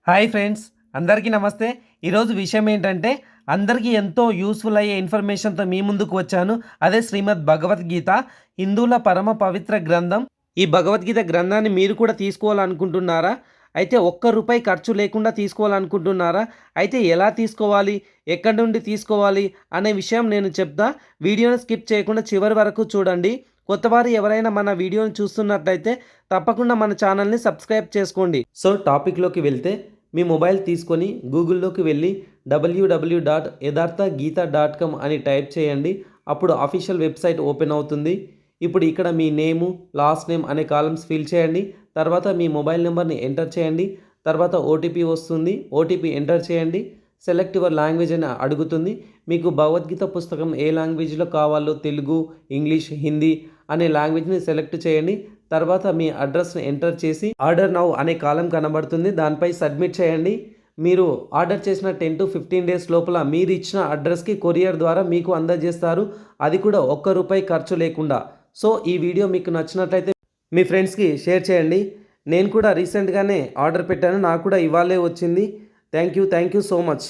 Hi friends, అందరికీ నమస్తే. ఈరోజు విషయం ఏంటంటే అందరికీ ఎంతో యూస్ఫుల్ అయ్యే ఇన్ఫర్మేషన్తో మీ ముందుకు వచ్చాను. అదే శ్రీమద్ భగవద్గీత, హిందువుల పరమ పవిత్ర గ్రంథం. ఈ భగవద్గీత గ్రంథాన్ని మీరు కూడా తీసుకోవాలనుకుంటున్నారా? అయితే ఒక్క రూపాయి ఖర్చు లేకుండా తీసుకోవాలనుకుంటున్నారా? అయితే ఎలా తీసుకోవాలి, ఎక్కడి నుండి తీసుకోవాలి అనే విషయం నేను చెప్తా. వీడియోని స్కిప్ చేయకుండా చివరి వరకు చూడండి. కొత్తవారు ఎవరైనా మన వీడియోని చూస్తున్నట్లయితే తప్పకుండా మన ఛానల్ని సబ్స్క్రైబ్ చేసుకోండి. సో టాపిక్లోకి వెళ్తే, మీ మొబైల్ తీసుకొని గూగుల్లోకి వెళ్ళి www.yadarthagita.com అని టైప్ చేయండి. అప్పుడు అఫీషియల్ వెబ్సైట్ ఓపెన్ అవుతుంది. ఇప్పుడు ఇక్కడ మీ నేము, లాస్ట్ నేమ్ అనే కాలమ్స్ ఫిల్ చేయండి. తర్వాత మీ మొబైల్ నెంబర్ని ఎంటర్ చేయండి. తర్వాత ఓటీపీ వస్తుంది, ఓటీపీ ఎంటర్ చేయండి. సెలెక్ట్ యువర్ లాంగ్వేజ్ అని అడుగుతుంది. మీకు భగవద్గీత పుస్తకం ఏ లాంగ్వేజ్లో కావాలో, తెలుగు, ఇంగ్లీష్, హిందీ అనే లాంగ్వేజ్ని సెలెక్ట్ చేయండి. తర్వాత మీ అడ్రస్ని ఎంటర్ చేసి ఆర్డర్ నౌ అనే కాలం కనబడుతుంది, దానిపై సబ్మిట్ చేయండి. మీరు ఆర్డర్ చేసిన 10 to 15 డేస్ లోపల మీరు ఇచ్చిన అడ్రస్కి కొరియర్ ద్వారా మీకు అందజేస్తారు. అది కూడా ఒక్క రూపాయి ఖర్చు లేకుండా. సో ఈ వీడియో మీకు నచ్చినట్లయితే మీ ఫ్రెండ్స్కి షేర్ చేయండి. నేను కూడా రీసెంట్గానే ఆర్డర్ పెట్టాను, నాకు కూడా ఇవాళే వచ్చింది. Thank you so much.